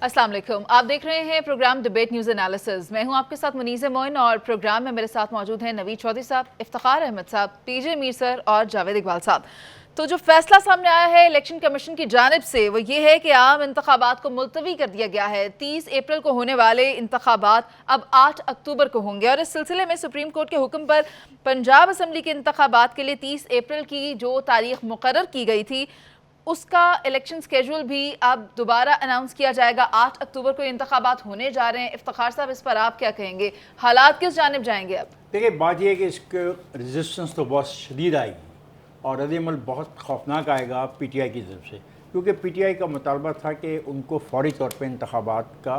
अस्सलाम वालेकुम। आप देख रहे हैं प्रोग्राम डिबेट न्यूज़ एनालिसिस। मैं हूं आपके साथ मुनीज़ मोइन और प्रोग्राम में मेरे साथ मौजूद हैं नवीद चौधरी साहब, इफ्तिखार अहमद साहब, पीजे मीर सर और जावेद इकबाल साहब। तो जो फैसला सामने आया है इलेक्शन कमीशन की जानिब से वो ये है कि आम इंतखाबात को मुलतवी कर दिया गया है। 30 अप्रैल को होने वाले इंतखाबात अब 8 अक्टूबर को होंगे और इस सिलसिले में सुप्रीम कोर्ट के हुक्म पर पंजाब असम्बली के इंतखाबात के लिए 30 अप्रैल की जो तारीख मुकर्रर की गई थी उसका इलेक्शन स्केड्यूल भी अब दोबारा अनाउंस किया जाएगा। 8 अक्टूबर को इंतखाबात होने जा रहे हैं। इफ्तिखार साहब, इस पर आप क्या कहेंगे? हालात किस जानिब जाएंगे अब? देखिए, बात यह है कि इसके रेजिस्टेंस तो बहुत शदीद आएगी और रद्द-ए-अमल बहुत खौफनाक आएगा पीटीआई की तरफ से, क्योंकि पीटीआई का मुतालबा था कि उनको फौरी तौर पर इंतखाबात का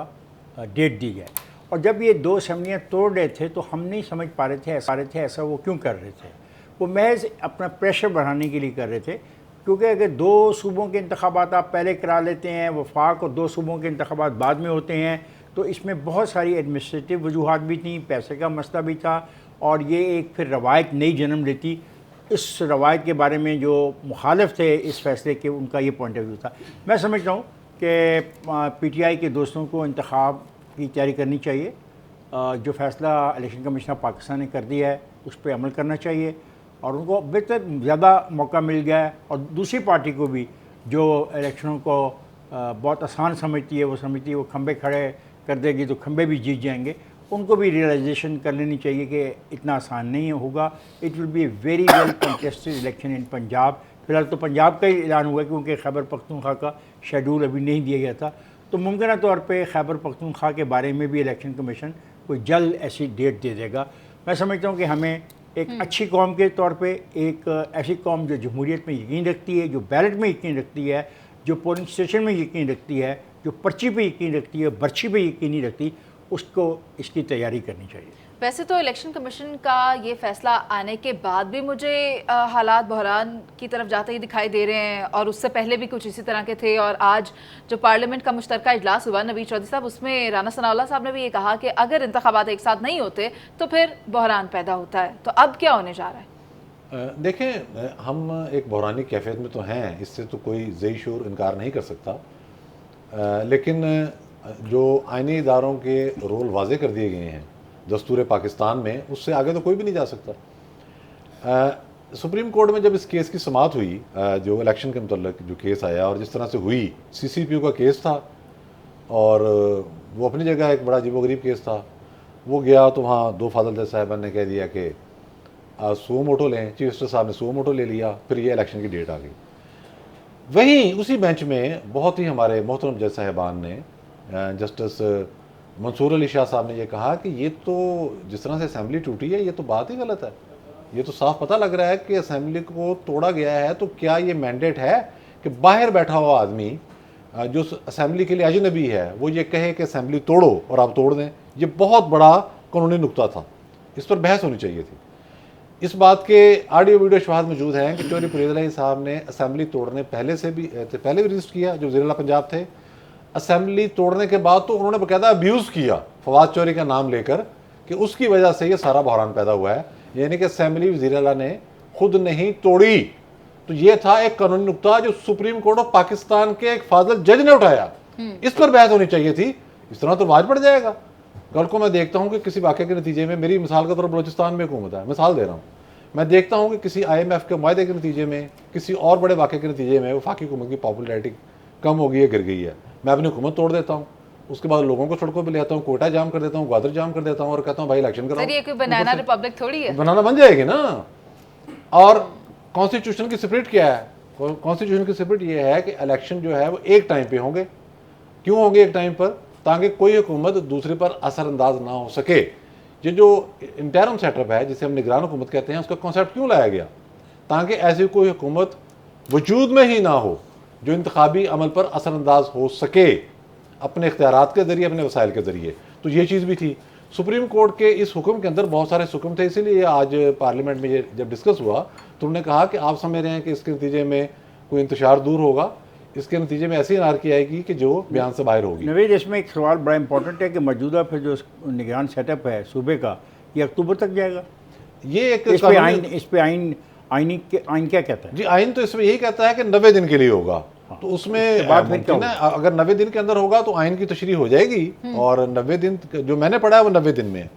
डेट दी जाए। और जब ये दो असम्बलियाँ तोड़ रहे थे तो हम नहीं समझ पा रहे थे ऐसा वो क्यों कर रहे थे। वो महज अपना प्रेशर बढ़ाने के लिए कर रहे थे, क्योंकि अगर दो सूबों के इंतखाबात आप पहले करा लेते हैं, वफाक और दो सूबों के इंतखाबात बाद में होते हैं, तो इसमें बहुत सारी एडमिनिस्ट्रेटिव वजूहात भी थी, पैसे का मसला भी था और ये एक फिर रवायत नई जन्म लेती। इस रवायत के बारे में जो मुखालिफ थे इस फैसले के, उनका ये पॉइंट ऑफ व्यू था। मैं समझता हूँ कि पीटीआई के दोस्तों को इंतखाब की तैयारी करनी चाहिए। जो फ़ैसला इलेक्शन कमीशन ऑफ पाकिस्तान ने कर दिया है उस पर अमल करना चाहिए और उनको बेहतर ज़्यादा मौका मिल गया है। और दूसरी पार्टी को भी जो इलेक्शनों को बहुत आसान समझती है, वो समझती है वो खंबे खड़े कर देगी तो खंबे भी जीत जाएंगे, उनको भी रियलाइजेशन कर लेनी चाहिए कि इतना आसान नहीं होगा। It will be a very well contested election in Punjab. फिलहाल तो पंजाब का ही ऐलान हुआ है क्योंकि खैबर पख्तूनख्वा का शेड्यूल अभी नहीं दिया गया था, तो मुमकिन तौर पर खैबर पख्तूनख्वा के बारे में भी इलेक्शन कमीशन कोई जल्द ऐसी डेट दे देगा। मैं समझता हूँ कि हमें एक अच्छी कौम के तौर पे, एक ऐसी कौम जो जमहूरियत में यकीन रखती है, जो बैलेट में यकीन रखती है, जो पोलिंग स्टेशन में यकीन रखती है, जो पर्ची पे यकीन रखती है, पर्ची पे यकीन नहीं रखती, उसको इसकी तैयारी करनी चाहिए। वैसे तो इलेक्शन कमीशन का ये फैसला आने के बाद भी मुझे हालात बहरान की तरफ जाते ही दिखाई दे रहे हैं और उससे पहले भी कुछ इसी तरह के थे। और आज जो पार्लियामेंट का मुश्तरका इजलास हुआ नवीद चौधरी साहब, उसमें राना सनाउल्लाह साहब ने भी ये कहा कि अगर इंतखाबात एक साथ नहीं होते तो फिर बहरान पैदा होता है। तो अब क्या होने जा रहा है? देखें, हम एक बहरानी कैफियत में तो हैं, इससे तो कोई ज़ई शूर इनकार नहीं कर सकता, लेकिन जो आईनी इदारों के रोल वाजे कर दिए गए हैं दस्तूर पाकिस्तान में, उससे आगे तो कोई भी नहीं जा सकता। सुप्रीम कोर्ट में जब इस केस की समाअत हुई, जो इलेक्शन के मतलब जो केस आया और जिस तरह से हुई, सीसीपीयू का केस था और वो अपनी जगह एक बड़ा अजीबोगरीब केस था। वो गया तो वहाँ दो फाजल जज साहबान ने कह दिया कि सो मोटो लें, चीफ जस्टिस साहब ने सो मोटो ले लिया, फिर ये इलेक्शन की डेट आ गई। वहीं उसी बेंच में बहुत ही हमारे मोहतरम जज साहबान ने, जस्टिस मंसूर अली शाह साहब ने ये कहा कि ये तो जिस तरह से असेंबली टूटी है, ये तो बात ही गलत है। ये तो साफ पता लग रहा है कि असेंबली को तोड़ा गया है। तो क्या ये मैंडेट है कि बाहर बैठा हुआ आदमी जो असेंबली के लिए अजनबी है वो ये कहे कि असेंबली तोड़ो और आप तोड़ दें? ये बहुत बड़ा कानूनी नुक्ता था, इस पर बहस होनी चाहिए थी। इस बात के ऑडियो वीडियो शवाहद मौजूद हैं कि चौधरी परवेज़ इलाही साहब ने असेंबली तोड़ने पहले भी रजिस्ट किया, जो वज़ीर-ए-आला पंजाब थे। असेंबली तोड़ने के बाद तो उन्होंने बाकायदा अब्यूज़ किया फवाद चौधरी का नाम लेकर कि उसकी वजह से ये सारा बहरान पैदा हुआ है, यानी कि असेंबली वज़ीर-ए-आला ने खुद नहीं तोड़ी। तो ये था एक कानूनी नुक्ता जो सुप्रीम कोर्ट ऑफ पाकिस्तान के एक फाजल जज ने उठाया। इस पर बहस होनी चाहिए थी। इस तरह तो वाज पड़ जाएगा। कल को मैं देखता हूँ कि किसी वाक़े के नतीजे में, मेरी मिसाल के तौर पर बलोचिस्तान में हुकूमत है, मिसाल दे रहा हूँ, मैं देखता हूँ कि किसी IMF के मुआहदे के नतीजे में, किसी और बड़े वाक़े के नतीजे में वफाकी हुकूमत की पॉपुलैरिटी कम हो गई है, गिर गई है, मैं अपनी हुकूमत तोड़ देता हूँ। उसके बाद लोगों को सड़कों पे ले आता हूँ, कोटा जाम कर देता हूँ, ग्वादर जाम कर देता हूँ और कहता हूँ भाई इलेक्शन कराओ। ये कोई बनाना रिपब्लिक थोड़ी है, बनाना बन जाएगी ना। और कॉन्स्टिट्यूशन की स्पिरिट क्या है? कॉन्स्टिट्यूशन की स्पिरिट ये है कि इलेक्शन जो है वो एक टाइम पे होंगे। क्यों होंगे एक टाइम पर? ताकि कोई हुकूमत दूसरे पर असरअंदाज ना हो सके। ये जो इंटरम सेटअप है, जिसे हम निगरान हुकूमत कहते हैं, उसका कॉन्सेप्ट क्यों लाया गया? ताकि ऐसी कोई हुकूमत वजूद में ही ना हो जो इंतखाबी अमल पर असरअंदाज हो सके अपने इख्तियारात के ज़रिए, अपने वसाइल के ज़रिए। तो ये चीज़ भी थी। सुप्रीम कोर्ट के इस हुक्म के अंदर बहुत सारे हुक्म थे, इसीलिए आज पार्लियामेंट में ये जब डिस्कस हुआ तो उन्होंने कहा कि आप समझ रहे हैं कि इसके नतीजे में कोई इंतशार दूर होगा, इसके नतीजे में ऐसी अनारकी आएगी कि जो बयान से बाहर होगी। नवीद, इसमें एक सवाल बड़ा इंपॉर्टेंट है कि मौजूदा फिर जो निगरान सेटअप है सूबे का, ये अक्टूबर तक जाएगा। ये एक इस पे आइन क्या कहता है? जी, आइन तो इसमें यही कहता है कि 90 दिन के लिए होगा। तो उसमें मुमकिन है अगर 90 दिन के अंदर होगा तो आइन की तशरीह हो जाएगी, और 90 दिन जो मैंने पढ़ा है वो 90 दिन में है।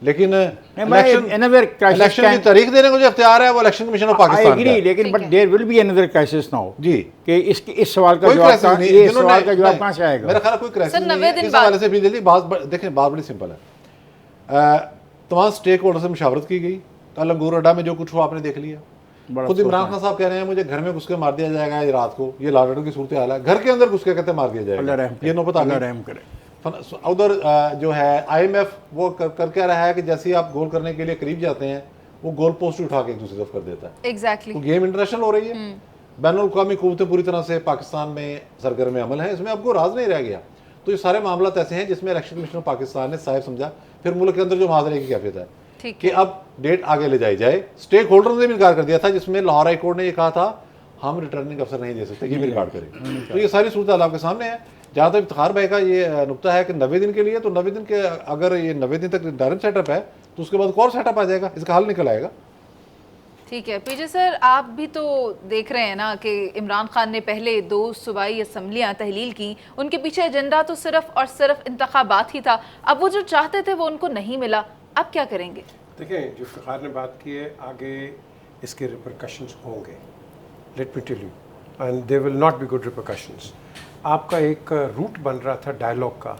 लेकिन इलेक्शन की तारीख देने को जो इख्तियार है वो इलेक्शन कमीशन ऑफ पाकिस्तान का है। लेकिन but there will be another crisis now जी, कि इस सवाल का कोई जवाब क्राइसिस नहीं, ये सवाल का जवाब कहां से आएगा? मेरा ख्याल है कोई क्राइसिस सर, नहीं 90 है। दिन इस बाद हवाले से भी जल्दी देखें, बात बड़ी सिंपल है। तमाम स्टेक होल्डर से मुशावरत की गई, कल अंगूर अड्डा में जो कुछ हुआ आपने देख लिया। खुद इमरान खान साहब कह रहे हैं मुझे घर में घुस के मार दिया जाएगा ये रात को, ये लॉ एंड ऑर्डर की सूरत हाल है, घर के अंदर घुस के कहते मार दिया जाएगा, ये नौबत आ गई। उधर जो है IMF वो कर क्या रहा है कि जैसे ही आप गोल करने के लिए करीब जाते हैं वो गोल पोस्ट उठा के एक दूसरी तरफ कर देता है। एग्जैक्टली तो गेम इंटरनेशनल हो रही है, बैनुल-अक़वामी कुव्वतें पूरी तरह से पाकिस्तान में सरगर्म अमल है, इसमें आपको राज नहीं रह गया। तो ये सारे मामला ऐसे हैं जिसमें इलेक्शन कमीशन ऑफ पाकिस्तान ने साहिब समझा, फिर मुल्क के अंदर जो मुहावरे की कैफियत है कि अब डेट आगे ले जाई जाए। स्टेक होल्डर ने भी इनकार कर दिया था, जिसमें लाहौर हाई कोर्ट ने ये कहा था हम रिटर्निंग अफसर नहीं दे सकते, ये भी रिकॉर्ड करें। तो ये सारी सूरत आपके सामने है। जहाँ तक इफ्तिखार भाई का ये नुकता है कि 90 दिन के लिए, तो 90 दिन के अगर ये 90 दिन तक डायरेक्ट सेटअप है तो उसके बाद और सेटअप आ जाएगा, इसका हल निकल आएगा। ठीक है पीजे सर, आप भी तो देख रहे हैं ना कि इमरान खान ने पहले 2 सूबाई असम्बलियाँ तहलील की, उनके पीछे एजेंडा तो सिर्फ और सिर्फ इंतखाबात ही था। अब वो जो चाहते थे वो उनको नहीं मिला, अब क्या करेंगे? देखें, जो इफ्तिखार ने बात की है, आगे इसके रिपरकशंस होंगे, let me tell you, and they will not be good repercussions. आपका एक रूट बन रहा था डायलॉग का,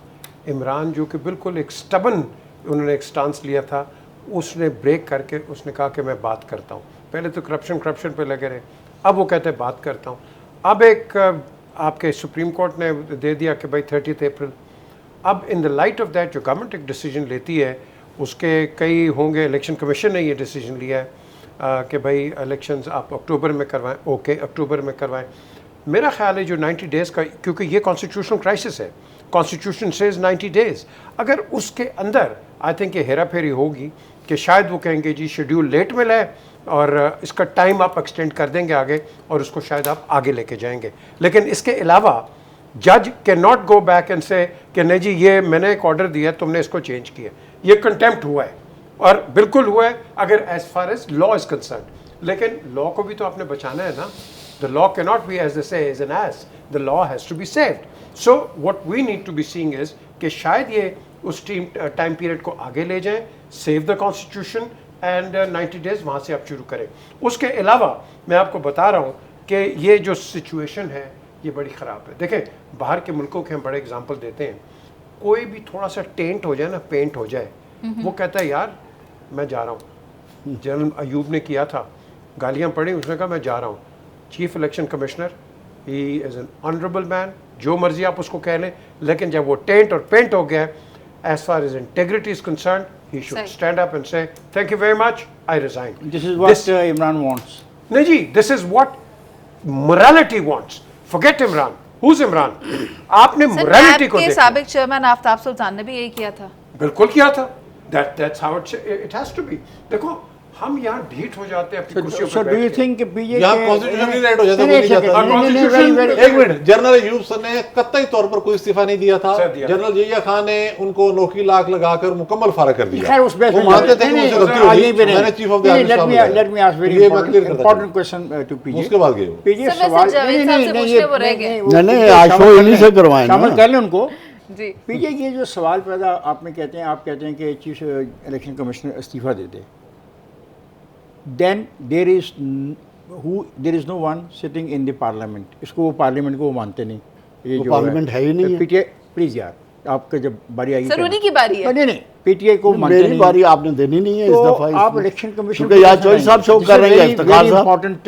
इमरान जो कि बिल्कुल एक स्टबन उन्होंने एक स्टांस लिया था, उसने ब्रेक करके उसने कहा कि मैं बात करता हूँ। पहले तो करप्शन पे लगे रहे, अब वो कहते हैं बात करता हूँ। अब एक आपके सुप्रीम कोर्ट ने दे दिया कि भाई 30 अप्रैल। अब in the light of that जो गवर्नमेंट एक डिसीजन लेती है, उसके कई होंगे, इलेक्शन कमीशन ने ये डिसीजन लिया है कि भाई इलेक्शंस आप अक्टूबर में करवाएं, ओके अक्टूबर में करवाएं। मेरा ख्याल है जो 90 डेज़ का, क्योंकि ये कॉन्स्टिट्यूशनल क्राइसिस है, कॉन्स्टिट्यूशन सेज 90 डेज़, अगर उसके अंदर आई थिंक ये हेरा फेरी होगी कि शायद वो कहेंगे जी शेड्यूल लेट मिला है और इसका टाइम आप एक्सटेंड कर देंगे आगे, और उसको शायद आप आगे लेके जाएंगे। लेकिन इसके अलावा जज can not go back and से कि नहीं जी ये मैंने एक ऑर्डर दिया तुमने इसको चेंज किया। ये कंटेम्प्ट हुआ है, और बिल्कुल हुआ है अगर as far as law is concerned. लेकिन लॉ को भी तो आपने बचाना है ना। The law can not be as they say as N S, the law has to be saved. So what we need to be seeing is कि शायद ये उस टाइम पीरियड को आगे ले जाएं, save the constitution and 90 days वहाँ से आप शुरू करें। उसके अलावा मैं आपको बता रहा हूँ कि ये जो सिचुएशन है ये बड़ी ख़राब है। देखें, बाहर के मुल्कों के हम बड़े एग्जांपल देते हैं, कोई भी थोड़ा सा टेंट हो जाए ना, पेंट हो जाए, वो कहता है यार मैं जा रहा हूँ। जनरल अयूब ने किया था, गालियाँ पड़ी, उसने कहा मैं जा रहा हूँ। Chief election commissioner, he is an honourable man, जो मर्जी आप उसको कह लें, लेकिन जब वो टेंट और पेंट हो गया, as far as integrity is concerned, he should stand up and say, thank you very much, I resign. This is what Imran wants. No, ji, this is what morality wants. Forget Imran. Who's Imran? आपने morality को देखा। साबिक chairman Aftab सुल्तान ने भी यही किया था। बिल्कुल किया था। That's how it has to be. देखो, हम यहाँ ढीठ हो जाते हैं अपनी कुर्सियों पर बैठ के। So do you think कि बीजेपी यहाँ कॉन्स्टिट्यूशन नहीं राइट हो जाता, कोई नहीं जाता। एक मिनट, जनरल अयूब सर ने कतई तौर पर कोई इस्तीफा नहीं दिया था। जनरल जिया खान ने उनको नौकरी लाख लगाकर मुकम्मल फारग कर दिया। खैर उस पे वो मानते थे कि उनसे गलती हुई। मैंने chief of the army staff में let me ask very important question to PJ. उसके बाद गए PJ सवाल नहीं आज शो इन्हीं से करवाएं, शामिल कर लें उनको जी। PJ ये जो सवाल पैदा आपने कहते हैं, आप कहते हैं कि चीफ इलेक्शन कमिश्नर इस्तीफा दे दे, then there is no one sitting in the parliament. इसको वो पार्लियामेंट को वो मानते नहीं, ये जो पार्लियामेंट है ही नहीं है। PTI प्लीज यार, आपका जब बारी आएगी सर उन्हीं की बारी है। नहीं PTI को मानते नहीं। मेरी बारी आपने देनी नहीं है इस दफा। आप इलेक्शन कमीशन क्योंकि यार चौधरी साहब शो कर रहे हैं, इफ्तिखार साहब इंपॉर्टेंट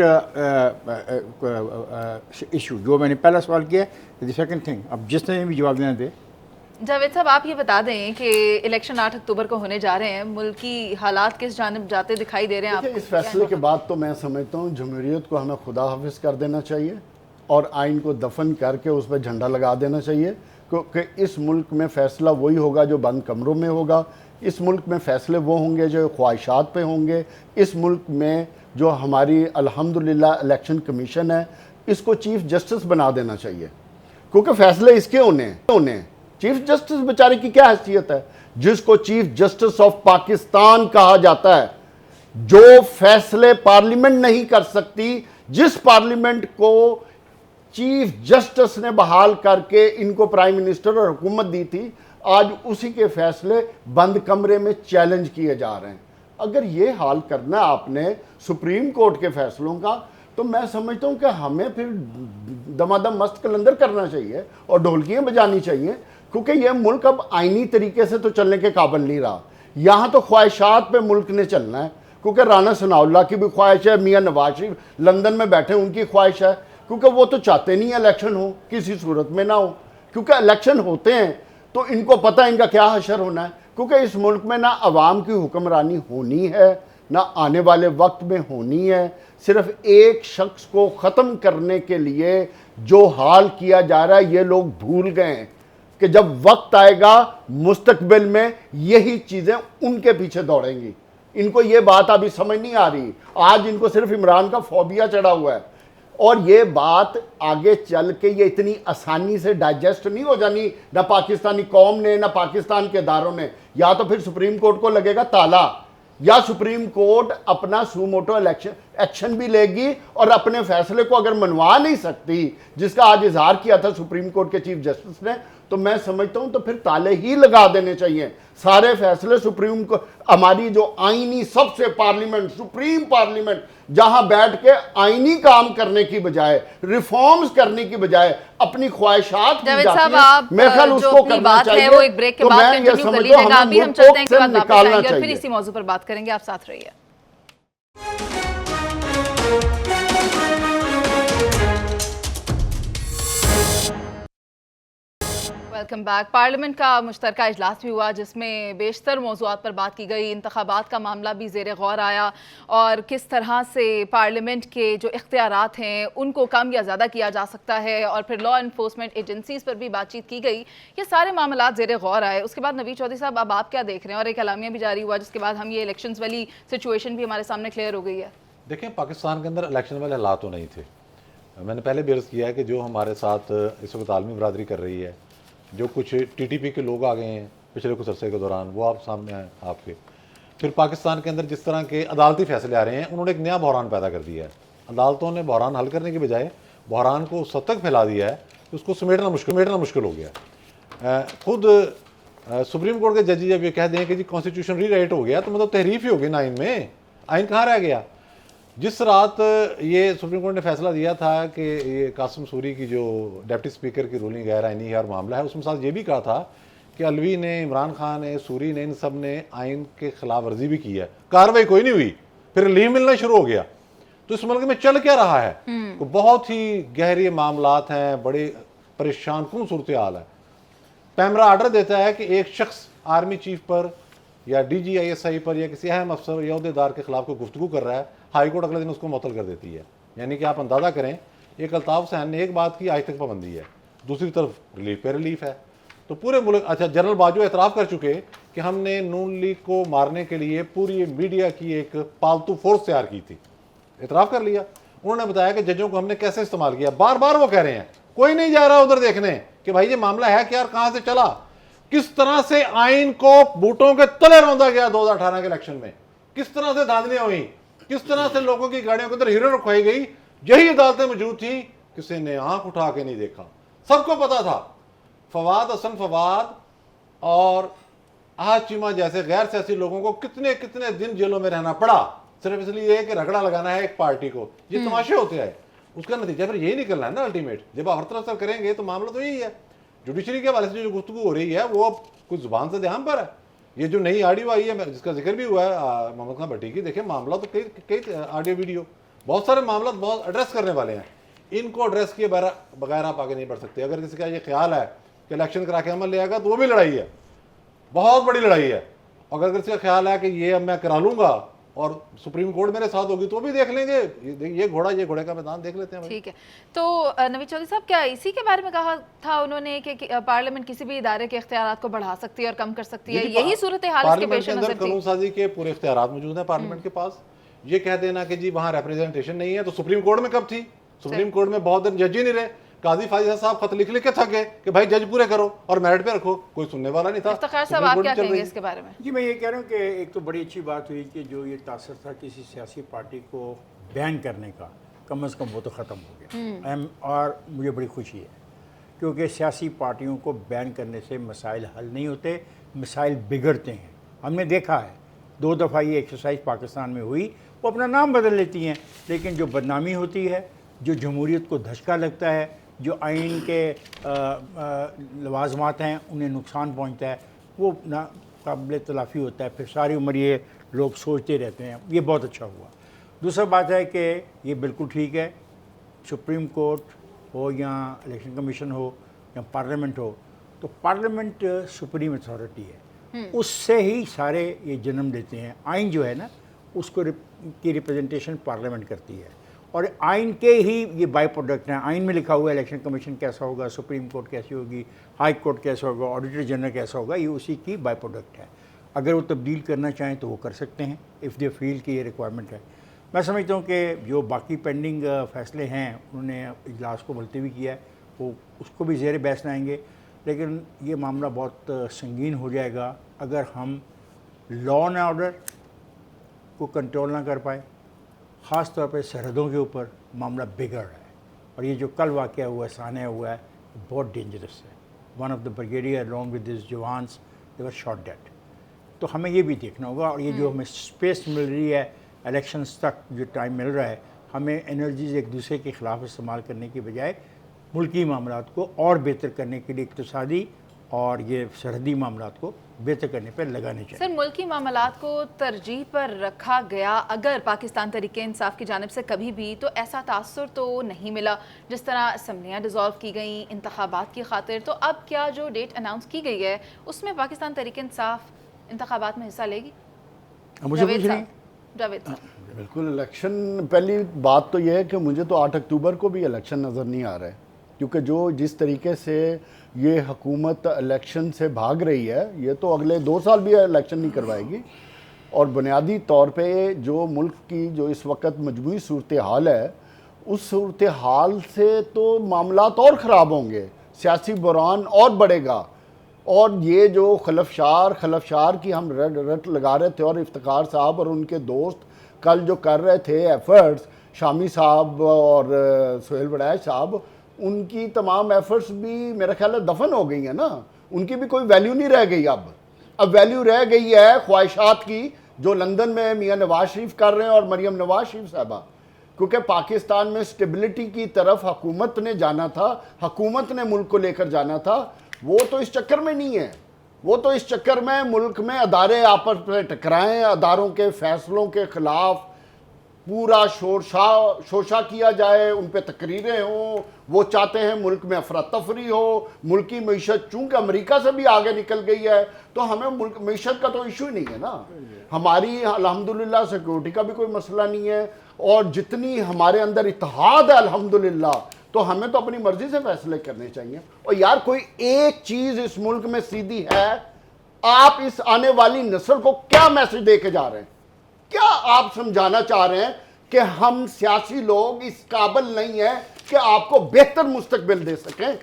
इशू जो मैंने पहला सवाल किया, द सेकंड थिंग, अब जिसने भी जवाब देना दे। जावेद साहब आप ये बता दें कि इलेक्शन 8 अक्टूबर को होने जा रहे हैं, मुल्क की हालात किस जानिब जाते दिखाई दे रहे हैं आपको? इस फैसले के बाद तो मैं समझता हूँ जमहूरियत को हमें खुदा हाफिज कर देना चाहिए और आइन को दफन करके उस पर झंडा लगा देना चाहिए, क्योंकि इस मुल्क में फ़ैसला वही होगा जो बंद कमरों में होगा। इस मुल्क में फ़ैसले वो होंगे जो ख्वाहिशात पे होंगे। इस मुल्क में जो हमारी अल्हम्दुलिल्लाह इलेक्शन कमीशन है, इसको चीफ जस्टिस बना देना चाहिए, क्योंकि फ़ैसले इसके होने। चीफ जस्टिस बेचारे की क्या हैसियत है, जिसको चीफ जस्टिस ऑफ पाकिस्तान कहा जाता है, जो फैसले पार्लियामेंट नहीं कर सकती, जिस पार्लियामेंट को चीफ जस्टिस ने बहाल करके इनको प्राइम मिनिस्टर और हुकूमत दी थी, आज उसी के फैसले बंद कमरे में चैलेंज किए जा रहे हैं। अगर ये हाल करना आपने सुप्रीम कोर्ट के फैसलों का, तो मैं समझता हूँ कि हमें फिर दमादम मस्त कलंदर करना चाहिए और ढोलकियाँ बजानी चाहिए, क्योंकि ये मुल्क अब आईनी तरीके से तो चलने के काबिल नहीं रहा। यहाँ तो ख्वाहिशात पे मुल्क ने चलना है, क्योंकि राना सनाउल्लाह की भी ख्वाहिश है, मियाँ नवाज शरीफ लंदन में बैठे उनकी ख्वाहिश है, क्योंकि वो तो चाहते नहीं इलेक्शन हो, किसी सूरत में ना हो, क्योंकि इलेक्शन होते हैं तो इनको पता है इनका क्या हशर होना है, क्योंकि इस मुल्क में ना अवाम की हुक्मरानी होनी है, ना आने वाले वक्त में होनी है। सिर्फ एक शख्स को ख़त्म करने के लिए जो हाल किया जा रहा है, ये लोग भूल गए हैं कि जब वक्त आएगा मुस्तकबिल में यही चीज़ें उनके पीछे दौड़ेंगी। इनको ये बात अभी समझ नहीं आ रही। आज इनको सिर्फ इमरान का फोबिया चढ़ा हुआ है, और ये बात आगे चल के ये इतनी आसानी से डाइजेस्ट नहीं हो जानी, ना पाकिस्तानी कौम ने, ना पाकिस्तान के इदारों ने। या तो फिर सुप्रीम कोर्ट को लगेगा ताला, या सुप्रीम कोर्ट अपना सुमोटो एक्शन भी लेगी और अपने फैसले को अगर मनवा नहीं सकती, जिसका आज इजहार किया था सुप्रीम कोर्ट के चीफ जस्टिस ने, तो मैं समझता हूं तो फिर ताले ही लगा देने चाहिए सारे फैसले। सुप्रीम को हमारी जो आईनी सबसे पार्लियामेंट, सुप्रीम पार्लियामेंट, जहां बैठ के आईनी काम करने की बजाय, रिफॉर्म्स करने की बजाय अपनी ख्वाहिशात की जाती है, मेरे ख्याल उसको करना चाहिए। वो एक ब्रेक के तो बाद मैं ये कंटिन्यू कर समझता हूं लीजिएगा। अभी हम हमें चलते हैं, मुल्क के बाद से वापस निकालना आएंगे और फिर चाहिए। इसी मौजू पर बात करेंगे। आप साथ रहिए। Welcome back. पार्लियामेंट का मुश्तरका इजलास भी हुआ, जिसमें बेशतर मौज़ूआत पर बात की गई। इंतखाबात का मामला भी ज़ेर गौर आया, और किस तरह से पार्लियामेंट के जो इख्तियारात हैं उनको कम या ज़्यादा किया जा सकता है, और फिर लॉ इन्फोर्समेंट एजेंसीज़ पर भी बातचीत की गई। ये सारे मामला ज़ेर गौर आए। उसके बाद नवीद चौधरी साहब, अब आप क्या देख रहे हैं? और एक एलामिया भी जारी हुआ, जिसके बाद हम ये इलेक्शंस वाली सिचुएशन भी हमारे सामने क्लियर हो गई है। देखिए, पाकिस्तान के अंदर इलेक्शन वाले हालात तो नहीं थे। मैंने पहले भी अर्ज़ किया है कि जो हमारे साथ इस वक्त आलमी बरादरी कर रही है, जो कुछ टीटीपी के लोग आ गए हैं पिछले कुछ अरसे के दौरान, वो आप सामने आए आपके। फिर पाकिस्तान के अंदर जिस तरह के अदालती फैसले आ रहे हैं, उन्होंने एक नया बहरान पैदा कर दिया है। अदालतों ने बहरान हल करने के बजाय बहरान को उस हद तक फैला दिया है कि उसको समेटना मुश्किल हो गया। खुद सुप्रीम कोर्ट के जज जब ये कह दें कि जी कॉन्स्टिट्यूशन रीराइट हो गया, तो मतलब तहरीफ ही होगी ना आइन में। आइन कहाँ रह गया? जिस रात ये सुप्रीम कोर्ट ने फैसला दिया था कि ये कासिम सूरी की जो डिप्टी स्पीकर की रूलिंग गैर आइनी है और मामला है, उसमें साथ ये भी कहा था कि अलवी ने, इमरान खान ने, सूरी ने, इन सब ने आइन के खिलाफ वर्जी भी की है। कार्रवाई कोई नहीं हुई, फिर रिलीफ मिलना शुरू हो गया। तो इस मुल्क में चल क्या रहा है? तो बहुत ही गहरे मामलात हैं, बड़े परेशान कौन सूरत हाल है। पैमरा आर्डर देता है कि एक शख्स आर्मी चीफ पर या DGISI पर या किसी अहम अफसर या अहदेदार के खिलाफ कोई गुफ्तगू कर रहा है, हाई कोर्ट अगले दिन उसको मुअत्तल कर देती है। यानी कि आप अंदाज़ा करें, एक अल्ताफ़ हुसैन ने एक बात की, आज तक पाबंदी है, दूसरी तरफ रिलीफ पे रिलीफ है। तो पूरे मुल्क, अच्छा जनरल बाजवा एतराफ़ कर चुके कि हमने नून लीग को मारने के लिए पूरी मीडिया की एक पालतू फोर्स तैयार की थी, एतराफ़ कर लिया। उन्होंने बताया कि जजों को हमने कैसे इस्तेमाल किया। बार बार वो कह रहे हैं, कोई नहीं जा रहा उधर देखने कि भाई ये मामला है क्या और कहाँ से चला, किस तरह से आइन को बूटों के तले रौंदा गया 2018 के इलेक्शन में, किस तरह से धांधलियां हुई, किस तरह से लोगों की गाड़ियों के अंदर हीरो रखवाई गई। यही अदालतें मौजूद थी, किसी ने आंख उठा के नहीं देखा। सबको पता था फवाद हसन फवाद और आहद चीमा जैसे गैर सियासी लोगों को कितने कितने दिन जेलों में रहना पड़ा, सिर्फ इसलिए कि रगड़ा लगाना है एक पार्टी को। ये तमाशे होते हैं, उसका नतीजा फिर यही निकलना है ना अल्टीमेट। जब आप हर तरफ से करेंगे तो मामला तो यही है। जुडिशरी के हवाले से जो गुफ्तगू हो रही है वो अब कुछ जुबान से ध्यान पर है। ये जो नई ऑडियो आई है, जिसका जिक्र भी हुआ है मोहम्मद खान भट्टी की, देखिए मामला तो कई ऑडियो वीडियो, बहुत सारे मामला बहुत एड्रेस करने वाले हैं। इनको एड्रेस किए बगैर आप आगे नहीं बढ़ सकते। अगर किसी का ये ख्याल है कि इलेक्शन करा के अमल ले आएगा, तो वो भी लड़ाई है, बहुत बड़ी लड़ाई है। अगर किसी का ख्याल है कि ये अब मैं करा लूंगा और सुप्रीम कोर्ट मेरे साथ होगी, तो भी देख लेंगे। ये घोड़े का मैदान देख लेते हैं। ठीक है, तो नवीद चौधरी साहब, क्या इसी के बारे में कहा था उन्होंने कि पार्लियामेंट किसी भी इदारे के इख्तियारात को बढ़ा सकती है और कम कर सकती है? यही सूरत हाल इसके पेश नज़र थी। कानून साजी के पूरे इख्तियारात मौजूद हैं पार्लियामेंट के पास। ये कह देना कि जी वहाँ रिप्रेजेंटेशन नहीं है, तो सुप्रीम कोर्ट में कब थी? सुप्रीम कोर्ट में बहुत दिन जज ही नहीं रहे। काजी फाजिल साहब खत लिख के थक गए कि भाई जज पूरे करो और मेरिट पे रखो, कोई सुनने वाला नहीं था। इफ्तिखार साहब, आप क्या कहेंगे इसके बारे में? जी, मैं ये कह रहा हूँ कि एक तो बड़ी अच्छी बात हुई कि जो ये तासर था किसी सियासी पार्टी को बैन करने का, कम अज़ कम वो तो ख़त्म हो गया। और मुझे बड़ी खुशी है, क्योंकि सियासी पार्टियों को बैन करने से मसाइल हल नहीं होते, मसाइल बिगड़ते हैं। हमने देखा है 2 दफ़ा ये एक्सरसाइज पाकिस्तान में हुई, वो अपना नाम बदल लेती हैं, लेकिन जो बदनामी होती है, जो जमहूरियत को धचका लगता है, जो आइन के लवाजमात हैं उन्हें नुकसान पहुँचता है, वो नाकाबिल तलाफ़ी होता है। फिर सारी उम्र ये लोग सोचते रहते हैं। ये बहुत अच्छा हुआ। दूसरा बात है कि ये बिल्कुल ठीक है, सुप्रीम कोर्ट हो या इलेक्शन कमीशन हो या पार्लियामेंट हो, तो पार्लियामेंट सुप्रीम अथॉरिटी है, उससे ही सारे ये जन्म देते हैं। आइन जो है ना, उसको की रिप्रेजेंटेशन पार्लियामेंट करती है, और आइन के ही ये बाई प्रोडक्ट हैं। आइन में लिखा हुआ है इलेक्शन कमीशन कैसा होगा, सुप्रीम कोर्ट कैसी होगी, हाई कोर्ट कैसा होगा, ऑडिटर जनरल कैसा होगा, ये उसी की बाई प्रोडक्ट है। अगर वो तब्दील करना चाहें तो वो कर सकते हैं, इफ़ दे फील कि ये रिक्वायरमेंट है। मैं समझता हूँ कि जो बाकी पेंडिंग फ़ैसले हैं उन्होंने इजलास को मुलतवी किया है, वो उसको भी ज़ेर बहस लाएंगे, लेकिन ये मामला बहुत संगीन हो जाएगा अगर हम लॉ एंड ऑर्डर को कंट्रोल ना कर पाए। ख़ास तौर पे सरहदों के ऊपर मामला बिगड़ रहा है, और ये जो कल वाक़या हुआ, सान्या हुआ है, बहुत डेंजरस है। One of the brigadier along with this jawans they were shot dead. तो हमें ये भी देखना होगा, और ये जो हमें स्पेस मिल रही है इलेक्शंस तक जो टाइम मिल रहा है, हमें एनर्जीज़ एक दूसरे के ख़िलाफ़ इस्तेमाल करने की बजाय मुल्की मामलात को और बेहतर करने के लिए इक़्तिसादी और ये सरहदी मामलात को बेहतर करने पर लगाने चाहिए। सर, मुल्की मामलात को तरजीह पर रखा गया अगर पाकिस्तान तहरीक इंसाफ की जानिब से कभी भी, तो ऐसा तासुर तो नहीं मिला। जिस तरह असम्बलियाँ डिज़ोल्व की गई इंतखाबात की खातिर, तो अब क्या जो डेट अनाउंस की गई है उसमें पाकिस्तान तहरीक इंसाफ इंतखाबात में हिस्सा लेगी? मुझे कुछ नहीं। जावेद साहब, बिल्कुल इलेक्शन, पहली बात तो यह है कि मुझे तो 8 अक्टूबर को भी इलेक्शन नज़र नहीं आ रहा है, क्योंकि जो जिस तरीके से ये हुकूमत इलेक्शन से भाग रही है, ये तो अगले 2 साल भी इलेक्शन नहीं करवाएगी। और बुनियादी तौर पे जो मुल्क की जो इस वक्त मजमूई सूरत हाल है, उस सूरत हाल से तो मामलात और ख़राब होंगे, सियासी बुरान और बढ़ेगा। और ये जो खलफशार की हम रट लगा रहे थे, और इफ्तिखार साहब और उनके दोस्त कल जो कर रहे थे एफ़र्ट्स, शामी साहब और सुहेल बड़ैच साहब, उनकी तमाम एफ़र्ट्स भी मेरा ख्याल है दफन हो गई है ना, उनकी भी कोई वैल्यू नहीं रह गई। अब वैल्यू रह गई है ख्वाहिशात की, जो लंदन में मियाँ नवाज शरीफ कर रहे हैं और मरियम नवाज शरीफ साहबा, क्योंकि पाकिस्तान में स्टेबिलिटी की तरफ हुकूमत ने जाना था, हुकूमत ने मुल्क को लेकर जाना था। वो तो इस चक्कर में नहीं है, वो तो इस चक्कर में मुल्क में अदारे आपस में टकराएं, अदारों के फैसलों के ख़िलाफ़ पूरा शोशा किया जाए, उन पे तकरीरें हों। वो चाहते हैं मुल्क में अफरा तफरी हो, मुल्क की मीशत चूँकि अमेरिका से भी आगे निकल गई है, तो हमें मुल्क मीशत का तो इशू ही नहीं है ना। हमारी अल्हम्दुलिल्लाह सिक्योरिटी का भी कोई मसला नहीं है, और जितनी हमारे अंदर इत्तेहाद है अल्हम्दुलिल्लाह, तो हमें तो अपनी मर्जी से फैसले करने चाहिए। और यार कोई एक चीज़ इस मुल्क में सीधी है, आप इस आने वाली नस्ल को क्या मैसेज दे के जा रहे हैं? क्या आप समझाना चाह रहे हैं कि हम सियासी लोग इस काबिल नहीं है कि आपको बेहतर मुस्तकबिल दे सकें?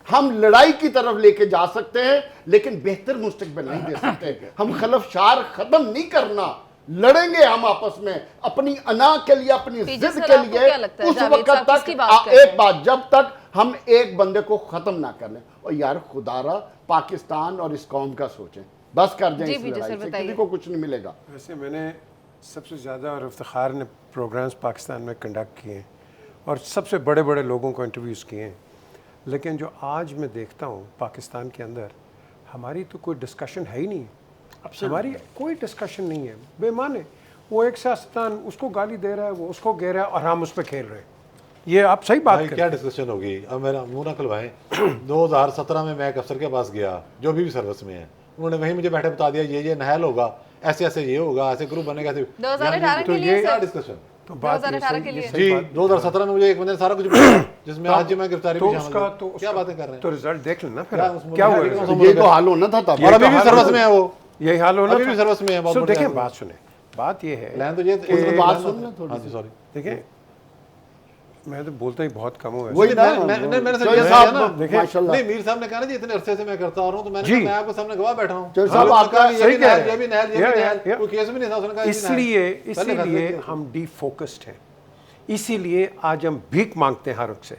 हम लड़ाई की तरफ लेके जा सकते हैं, लेकिन बेहतर मुस्तकबिल नहीं दे सकते। हम खलफशार खत्म नहीं करना, लड़ेंगे हम आपस में अपनी अना के लिए, अपनी जिद के लिए। उस वक्त तक एक बात, जब तक हम एक बंदे को खत्म ना कर लें, और यार खुदारा पाकिस्तान और इस कौम का सोचें, बस कर दें इस लड़ाई से, किसी को कुछ नहीं मिलेगा। वैसे मैंने सबसे ज़्यादा और इफ्तिखार ने प्रोग्राम्स पाकिस्तान में कंडक्ट किए हैं और सबसे बड़े बड़े लोगों को इंटरव्यूज़ किए हैं, लेकिन जो आज मैं देखता हूँ पाकिस्तान के अंदर, हमारी तो कोई डिस्कशन है ही नहीं। हमारी कोई डिस्कशन नहीं है, बेमाने। वो एक सियासतदान उसको गाली दे रहा है, वो उसको कह रहा है, और हम उस पर खेल रहे हैं। ये आप सही बात करें। क्या डिस्कशन होगी? अब मेरा मुँह ना खुलवाएं। 2017 में मैं एक अफसर के पास गया जो भी सर्विस में है, उन्होंने वहीं मुझे बैठे बता दिया ये नहल होगा, ऐसे ऐसे ये होगा, ऐसे ग्रुप बनेगा। 2018 के लिए क्या डिस्कशन? तो बात 2018 के लिए जी 2017 में मुझे एक बंदे ने सारा कुछ बताया, जिसमें आज मैं गिरफ्तारी तो भी शामिल हूं। तो क्या बातें कर रहे हैं? तो रिजल्ट देख लेना फिर क्या क्या हुआ। ये तो हाल होना था तब, और अभी भी सर्विस में है वो, यही हाल होना अभी भी सर्विस में है। बहुत देखें, बात सुने, बात ये है, तो ये बात सुन लें थोड़ी। हाँ जी, सॉरी। देखें मैं तो बोलता ही बहुत कम हुआ है। वही ना, मैंने चौधरी साहब, माशाल्लाह। नहीं, मीर साहब ने कहा ना जी इतने अरसे से मैं करता आ रहा हूँ, तो मैंने कहा मैं आपके सामने गवाह बैठा हूँ। चौधरी साहब, आपका सही कह रहे हैं, ये भी नहल कोई केस भी नहीं था, उसने कहा इसीलिए हम डीफोकस्ड हैं। इसीलिए आज हम भीख मांगते हैं हर वक्त से,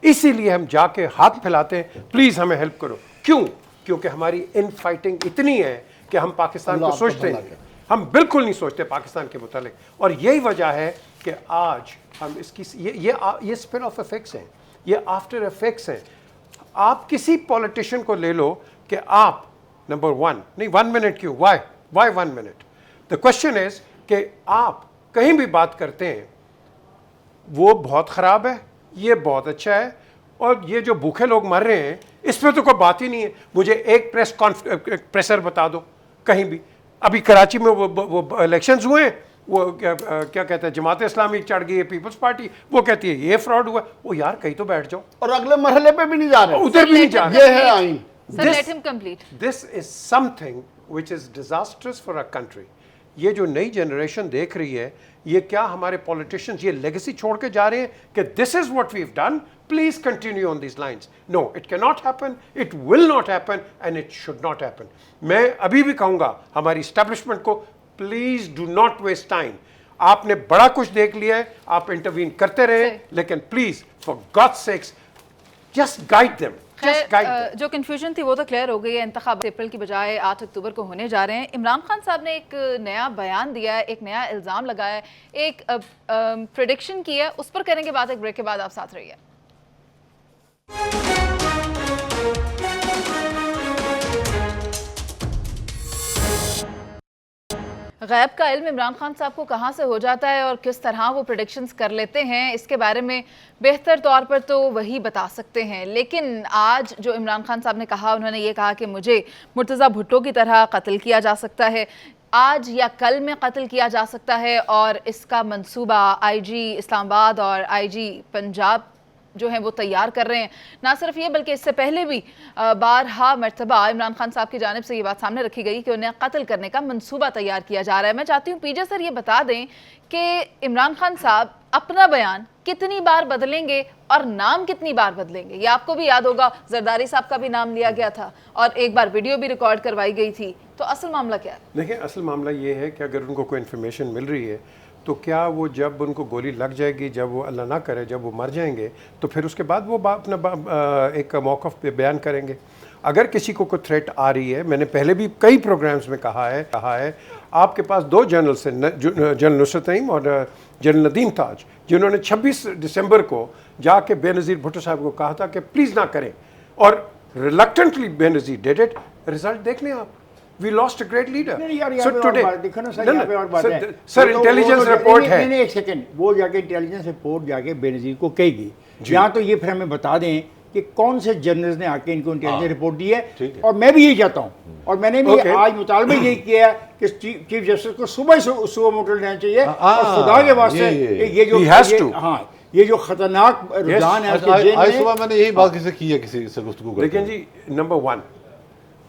इसीलिए हम जाके हाथ फैलाते हैं, प्लीज हमें हेल्प करो। क्यों? क्योंकि हमारी इन फाइटिंग इतनी है कि हम पाकिस्तान को सोचते नहीं, हम बिल्कुल नहीं सोचते पाकिस्तान के मुतालिक। और यही वजह है कि आज हम इसकी ये स्पिन ऑफ इफेक्ट्स हैं, ये आफ्टर इफेक्ट्स हैं। आप किसी पॉलिटिशियन को ले लो कि आप नंबर 1 नहीं, 1 मिनट क्यों, why 1 minute, the question is कि आप कहीं भी बात करते हैं वो बहुत ख़राब है, ये बहुत अच्छा है, और ये जो भूखे लोग मर रहे हैं इस पर तो कोई बात ही नहीं है। मुझे एक प्रेसर बता दो कहीं भी। अभी कराची में वो इलेक्शंस हुए, वो क्या कहते हैं, जमात इस्लामी चढ़ गई है, पीपल्स पार्टी, वो कहती है ये फ्रॉड हुआ। वो यार कहीं तो बैठ जाओ, और अगले मरहले पे भी नहीं जा रहे, उधर भी नहीं जा रहे। ये है आइन। Sir let him complete. This is something which is disasters for a country. ये जो नई जनरेशन देख रही है, ये क्या हमारे पॉलिटिशियंस ये लेगेसी छोड़ के जा रहे हैं कि this is what we have done, please continue on this lines. No, it can not happen, it will not happen and it should not happen. मैं अभी भी कहूंगा हमारी एस्टैब्लिशमेंट को, please do not waste time. आपने बड़ा कुछ देख लिया है, आप इंटरवीन करते रहे, लेकिन please for God's sakes just guide them. जो कन्फ्यूजन थी वो तो क्लियर हो गई है। इंतखाब अप्रैल की बजाय 8 अक्टूबर को होने जा रहे हैं। इमरान खान साहब ने एक नया बयान दिया है, एक नया इल्ज़ाम लगाया है, एक प्रेडिक्शन की है, उस पर करेंगे बात एक ब्रेक के बाद। आप साथ रहिए। गैब का इल्म इमरान खान साहब को कहाँ से हो जाता है और किस तरह वो प्रेडिक्शंस कर लेते हैं, इसके बारे में बेहतर तौर पर तो वही बता सकते हैं। लेकिन आज जो इमरान खान साहब ने कहा, उन्होंने ये कहा कि मुझे मुर्तज़ा भुट्टो की तरह कत्ल किया जा सकता है, आज या कल में कत्ल किया जा सकता है, और इसका मंसूबा आईजी इस्लामाबाद और आईजी पंजाब जो है वो तैयार कर रहे हैं। ना सिर्फ ये बल्कि इससे पहले भी बारहा मरतबा इमरान खान साहब की जानिब से ये बात सामने रखी गई कि उन्हें कत्ल करने का मंसूबा तैयार किया जा रहा है। मैं चाहती हूँ पीजे सर ये बता दें कि इमरान खान साहब अपना बयान कितनी बार बदलेंगे और नाम कितनी बार बदलेंगे। ये आपको भी याद होगा, जरदारी साहब का भी नाम लिया गया था और एक बार वीडियो भी रिकॉर्ड करवाई गई थी। तो असल मामला क्या है? देखिए, असल मामला ये है कि अगर उनको कोई इन्फॉर्मेशन मिल रही है तो क्या वो जब उनको गोली लग जाएगी, जब वो अल्लाह ना करे जब वो मर जाएंगे, तो फिर उसके बाद वो अपना एक मौक़िफ़ पे बयान करेंगे। अगर किसी को कोई थ्रेट आ रही है, मैंने पहले भी कई प्रोग्राम्स में कहा है आपके पास 2 जनरल्स हैं, जनरल नुसरत नईम और जनरल नदीम ताज, जिन्होंने 26 दिसंबर को जाके बेनज़ीर भुट्टो साहब को कहा था कि प्लीज़ ना करें, और reluctantly Benazir did it. Result देख लें आप, we lost a great leader. नहीं यार, so today देखो ना सर, यहाँ पे और बात है सर, इंटेलिजेंस रिपोर्ट है। नहीं, एक सेकंड, वो जाके इंटेलिजेंस रिपोर्ट जाके बेनज़ीर को कहेगी। यहाँ तो ये फिर हमें बता दें कि कौन से जर्नल्स ने आके इनको इंटेलिजेंस रिपोर्ट दी है। और मैं भी यही चाहता हूँ, और मैंने भी आज मुतालबा यही किया है कि चीफ जस्टिस को सुबह मोटल लेना चाहिए, और खुदा के वास्ते ये जो खतरनाक रुझान है। आज सुबह मैंने यही बात किसी की है, किसी से गुफ्तगू करते। लेकिन जी, नंबर 1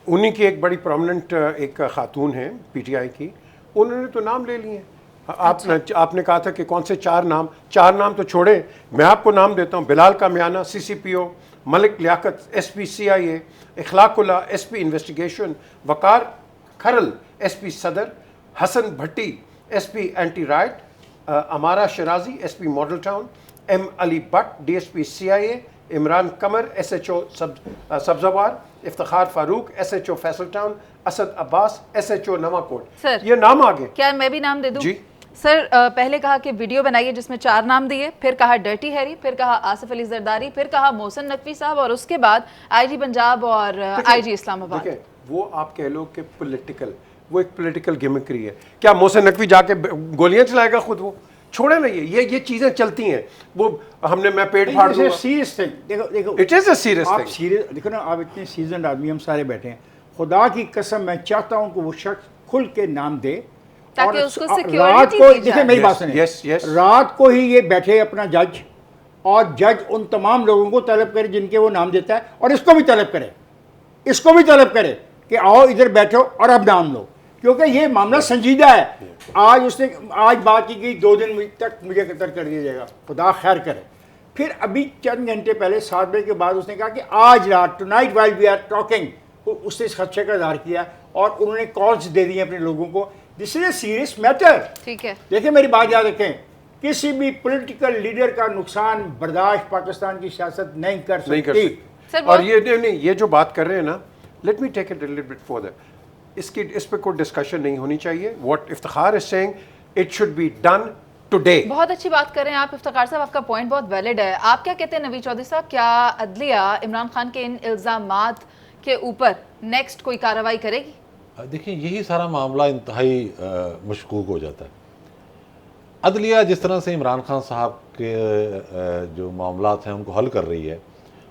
उन्हीं की एक बड़ी प्रोमिनेंट एक खातून है पीटीआई की, उन्होंने तो नाम ले लिए। आपने कहा था कि कौन से 4 नाम तो छोड़े, मैं आपको नाम देता हूँ। Bilal Kamiyana CCPO, Malik Liaquat SP CIA, Ikhlaqullah SP investigation, Waqar Kharal SP Saddar, Hassan Bhatti SP anti riot, Amara Shirazi SP model town, M Ali Bhatt DSP CIA, Imran Qamar SHO Sabzazar, Iftikhar Farooq SHO Faisal town, Asad Abbas SHO Nawankot. Sir, ये नाम आ गए। क्या मैं भी नाम दे दूं? जी सर, पहले कहा कि वीडियो बनाइए जिसमें 4 नाम दिए, फिर कहा डर्टी हैरी, फिर कहा आसिफ अली जरदारी, फिर कहा मोहसिन नकवी साहब, और उसके बाद आईजी पंजाब और आईजी इस्लामाबाद। देखिए, वो आप कह लो कि पॉलिटिकल, वो एक पॉलिटिकल गिमिक्री है। क्या मोहसिन नकवी जाके गोलियां चलाएगा खुद? वो छोड़े ना, ये चीजें चलती हैं। वो मैं पेट फाड़ दूंगा। सीरियस थिंग, देखो it is a serious thing. Serious देखो ना, आप इतने सीजन आदमी हम सारे बैठे हैं, खुदा की कसम मैं चाहता हूं कि वो शख्स खुल के नाम दे, ताकि और उसको रात सिक्योरिटी को, दी देखिए जाए। मेरी बात सुनिए, yes. रात को ही ये बैठे अपना जज, और जज उन तमाम लोगों को तलब करे जिनके वो नाम देता है, और इसको भी तलब करे कि आओ इधर बैठो और अब नाम लो, क्योंकि ये मामला संजीदा है। आज बात की गई, 2 दिन तक मुझे कतर कर दिया जाएगा, खुदा खैर करे। फिर अभी चंद घंटे पहले 7 बजे के बाद उसने कहा कि आज रात, tonight while we are talking, उसने इस खदशे का इज़हार किया, और उन्होंने कॉल्स दे दी अपने लोगों को। This is a serious matter. ठीक है, देखिए मेरी बात याद रखें, किसी भी पॉलिटिकल लीडर का नुकसान बर्दाश्त पाकिस्तान की सियासत नहीं कर नहीं कर सकती। सकते। सर, और वो- ये ये जो बात कर रहे हैं ना, let me take it little bit further, इस पे कोई डिस्कशन नहीं होनी चाहिए। What Iftikhar is saying, it should be done today. बहुत अच्छी बात कर रहे हैं आप इफ्तिखार साहब, आपका पॉइंट बहुत वैलिड है। आप क्या कहते हैं नवीद चौधरी साहब, क्या अदलिया इमरान खान के इन इल्ज़ामात के ऊपर नेक्स्ट कोई कार्रवाई करेगी? देखिए, यही सारा मामला इंतहाई मशकूक हो जाता है। अदलिया जिस तरह से इमरान खान साहब के जो मामलात हैं उनको हल कर रही है,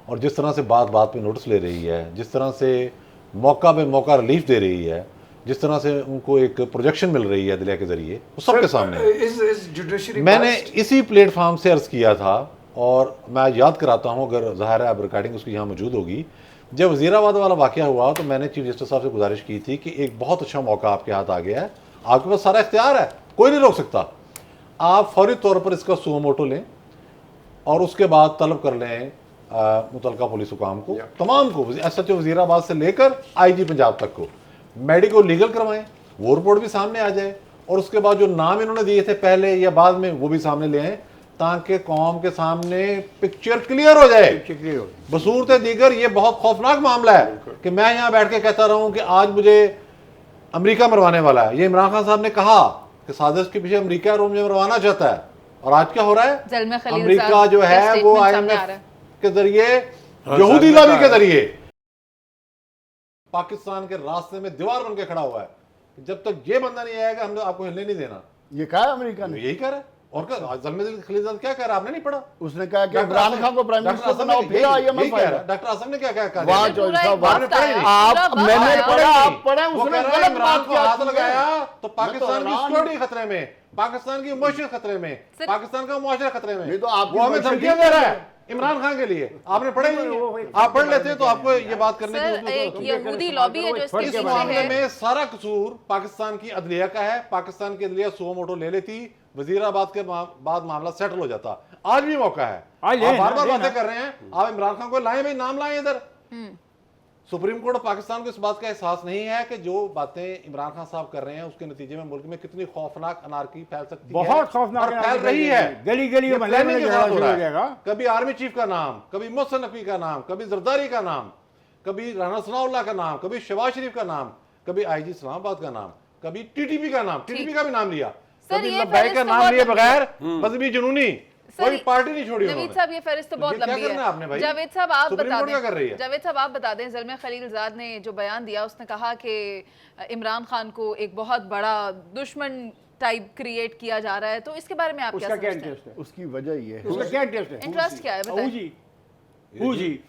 और जिस तरह से बात बात पे नोटिस ले रही है, जिस तरह से मौका पे मौका रिलीफ दे रही है, जिस तरह से उनको एक प्रोजेक्शन मिल रही है अदलिया के ज़रिए, वो सबके सामने है। इज जुडिशरी मैंने इसी प्लेटफॉर्म से अर्ज़ किया था, और मैं याद कराता हूँ, अगर ज़ाहिर है अब रिकॉर्डिंग उसकी यहाँ मौजूद होगी, जब वज़ीराबाद वाला वाक़या हुआ तो मैंने चीफ जस्टिस साहब से गुजारिश की थी कि एक बहुत अच्छा मौका आपके हाथ आ गया है, आपके पास सारा इख्तियार है, कोई नहीं रोक सकता, आप फौरी तौर पर इसका सुओ मोटो लें और उसके बाद तलब कर लें मुतलका पुलिस हुकाम को, तमाम को, SHO वज़ीराबाद से लेकर IG पंजाब तक को, मेडिको लीगल करवाएं, वो रिपोर्ट भी सामने आ जाए, और उसके बाद जो नाम इन्होंने दिए थे पहले या बाद में वो भी सामने ले आएँ, ताकि कौम के सामने पिक्चर क्लियर हो जाए। बसूरत दीगर ये बहुत खौफनाक मामला है कि मैं यहाँ बैठ के कहता रहूँ कि आज मुझे अमेरिका मरवाने वाला है। ये इमरान खान साहब ने कहा कि साजिश के पीछे अमेरिका और मुझे मरवाना चाहता है, और आज क्या हो रहा है? ज़लमे खलील अमेरिका साहब जो का है वो statement सामने आ रहा IMF है। के जरिए, हाँ, यहूदी सामने लॉबी का के जरिए पाकिस्तान के रास्ते में दीवार बन के खड़ा हुआ है कि जब तक ये बंदा नहीं आएगा हमने आपको हिलने नहीं देना। ये कहा है अमेरिका तो ने। यही कह रहा है, और क्या ज़लमे खलील साहब क्या कह रहा है, आपने नहीं पढ़ा? उसने कहा कि इमरान खान को प्राइम मिनिस्टर बनाओ, फिर IMF आएगा। डॉक्टर आजम ने क्या कहा? वाह पूरा चौधरी एक साहब, वक्त आपने पढ़ा ही आया, नहीं। पूरा आप वक्त मैंने आया। पढ़ा, आप पढ़े, वो उसने कह रहा है गलत इमरान बात को किया हाथ है। लगाया तो पाकिस्तान की हैरान सिक्योरिटी खतरे में, पाकिस्तान की मुआशरत खतरे में, सिर्फ- पाकिस्तान का मुआशरा खतरे में। नहीं तो आपकी वो हमें मुआशरत धमकियां ठीक दे रहा है। है इमरान खान के लिए। आपने पढ़े नहीं है? आप पढ़ लेते तो आपको ये बात करने की सर, जरूरत एक होती। यहूदी लॉबी है जो इसके इस पीछे मामले है। में सारा कसूर पाकिस्तान की अदलिया का है। पाकिस्तान की अदलिया सुओ मोटो ले लेती, वजीराबाद के बाद मामला सेटल हो जाता। आज भी मौका है, आज आप लेना, बार बार लेना। बातें कर रहे हैं, आप इमरान खान को लाएं भाई, नाम लाएं इधर। सुप्रीम कोर्ट ऑफ पाकिस्तान को इस बात का एहसास नहीं है कि जो बातें इमरान खान साहब कर रहे हैं उसके नतीजे में मुल्क में कितनी खौफनाक अनारकी फैल सकती है, बहुत खौफनाक और फैल अनारकी रही है। गली गली ये में प्लानिंग के साथ हो रहा हो जाएगा। है। कभी आर्मी चीफ का नाम, कभी मोहसिन नकवी का नाम, कभी जरदारी का नाम, कभी राना सनाउल्लाह का नाम, कभी शहबाज शरीफ का नाम, कभी IG इस्लामाबाद का नाम, कभी TTP का नाम, TTP का भी नाम लिया, सर, कभी ये लब्बैक का फहरिस्त तो नाम बहुत लिए लंबी बगैर मजहबी जुनूनी सर, कोई पार्टी नहीं छोड़ी नवीद उन्होंने। साहब, ये फहरिस्त तो बहुत ये क्या लंबी करना है आपने है। भाई? जावेद साहब आप सुप्रीम बता कोर्ट क्या कर रही दें, है? जावेद साहब आप बता दें, ज़लमे खलीलज़ाद ने जो बयान दिया उसने कहा कि इमरान खान को एक बहुत बड़ा दुश्मन टाइप क्रिएट किया जा रहा है, तो इसके बारे में आप क्या उसका क्या समझते हैं? इंटरेस्ट है? उसकी वजह ये है, उसका क्या इंटरेस्ट है? इंटरेस्ट क्या है हू बताएं। जी, हू जी।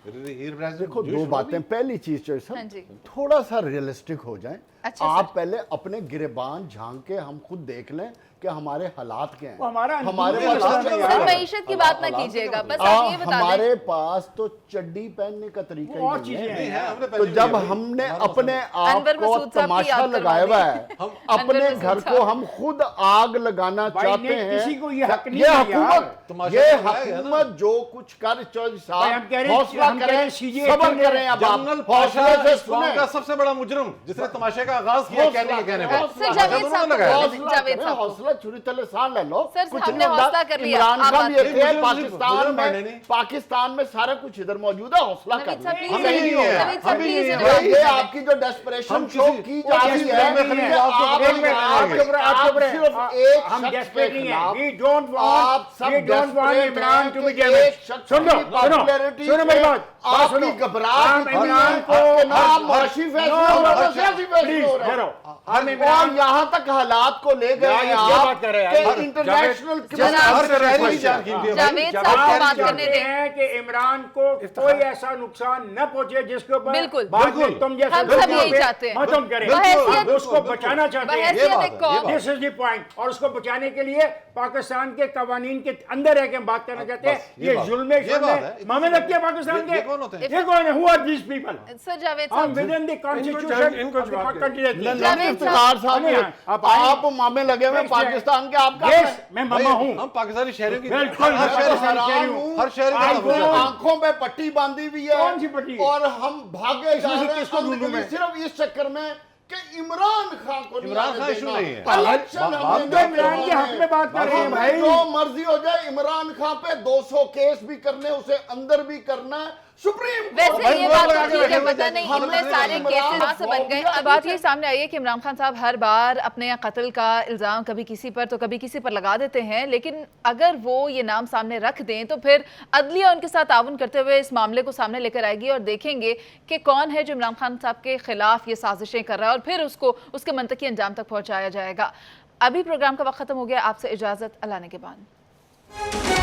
देखो दो बातें। पहली चीज जो हाँ जी। थोड़ा सा रियलिस्टिक हो जाए। अच्छा आप पहले अपने गिरेबान झांक के हम खुद देख लें कि हमारे हालात क्या हैं। वो हमारा हमारे अंदरूनी पास मसला है सर, यार। मईशत की बात ना कीजिएगा, बस आप ये बता दें। हमारे पास तो चड्डी पहनने का तरीका वो और ही नहीं चीजें है। नहीं है, हमने तो पहले जब भी है। हमने हमारा अपने मसला आप अनवर को मसूद साहब की तमाशा याद करवा लगाया हुआ दी। है, अनवर अपने मसूद घर साहब। को हम खुद आग लगाना भाई चाहते नहीं, हैं। किसी को ये हक नहीं ये है यार। हुकूमत, तमाशा ये तो लगाया गया ना। हुकूमत जो कुछ कर चौधरी भाई हम साहब कह रहे हैं- हौसला हम कह रहे हैं करें, CJ सब्र एक्शन करें। अब आप जनरल हौसले पाशा से इस कौम सुने। का सबसे बड़ा मुजरिम जिसने तमाशे का आगाज किया हौसला कहने के कहने करें, पर। सर, हौसला जावेद करें, साहब को लगाया। बोल- जावेद करें, साहब को। हौसला छुरी तले सांड ले लो। सर, कुछ हमने नहीं होता। हौसला कर लिया, इमरान आप खान बात भी करिए। थे मुझे पाकिस्तान मारने में, नहीं। पाकिस्तान में सारा कुछ इधर मौजूद है। हौसला नवीद कर साहब, लें। प्लीज हमें नहीं है, नवीद साहब, हमें प्लीज नहीं है। जवाब ये दीजिए। आपकी जो डेस्परेशन हम शो किसी- की वो जा रही किसी है, में खलील साहब को आप पकड़ नहीं आप करेंगे। सिर्फ एक हम शख्स desperate के नहीं खिलाफ, है। We don't आप want, सब we don't want desperate Imran हैं to be कि damaged। एक शख्स सुन लो, की popularity सुनो मेरी से बात आपकी सुनो। घबराहट हम इतनी इमरान है को कि ना मुआशी फैसले हो रहे हैं, सियासी फैसले प्लीज हो रहे हैं। ठहरो। हम और इमरान यहाँ तक हालात को ले गए यार, हैं ये आप बात कर रहे हैं कि यार। इंटरनेशनल जनाब, हर शहरी की जान कीमती है भाई। जावेद साहब को आप बात करने चाहते दें। हैं कि इमरान को कोई ऐसा नुकसान न पहुंचे जिसके ऊपर बिल्कुल। बाद में बिल्कुल। तुम जैसे हम सब लोगों यही पे चाहते हैं। मतम करें। बहैसियत- आप उसको बचाना चाहते हैं। ये बात बहैसियत है, एक ये कौम, बात दिस इज द पॉइंट। और उसको बचाने के लिए पाकिस्तान के कवानीन के अंदर है कि हम बात करना चाहते हैं। बस, ये ये बात- जुल्म ये बात है। मामे लगती है पाकिस्तान ये के। कौन होते हैं? ये कौन है? Who are these people? Sir Javed हम साहब, विद इन द इनको कॉन्स्टिट्यूशन जवाब दें। जावेद इफ्तिखार साहब आइए, आप आइए। आप मामे लगे हुए हैं पाकिस्तान के। आपका यस, मैं मामा भाई, हूँ। हम पाकिस्तानी शहरियों की बिल्कुल, हर मैं शहरी पाकिस्तानी हर शहरी हूँ। हर शहरी का आपको नाम है। आंखों पे पट्टी बांधी हुई है। कौन सी पट्टी? और हम भागे जा इसमें से रहे हैं किसको ढूंढूं अनकली मैं? सिर्फ इस चक्कर में कि इमरान खान को इमरान आने खान इशू देना। नहीं है। इलेक्शन हमने तो इमरान के हक में बात कर रहे हैं भाई। जो मर्जी हो जाए, इमरान खान पे 200 केस भी करने, उसे अंदर भी करना है। सुप्रीम कोर्ट वैसे ये वो बात लगा तो के ठीक है, रखे पता नहीं हमने इतने सारे इमरान केसेस कहाँ से बन गए। फोबिया अब बात ये सामने आई है कि इमरान खान साहब हर बार अपने कत्ल का इल्ज़ाम कभी किसी पर तो कभी किसी पर लगा देते हैं, लेकिन अगर वो ये नाम सामने रख दें तो फिर अदलिया उनके साथ ताउन करते हुए इस मामले को सामने लेकर आएगी और देखेंगे कि कौन है जो इमरान खान साहब के खिलाफ ये साजिशें कर रहा है और फिर उसको उसके मंतकी अंजाम तक पहुँचाया जाएगा। अभी प्रोग्राम का वक्त खत्म हो गया, आपसे इजाज़त, अल्लाह ने के बाद।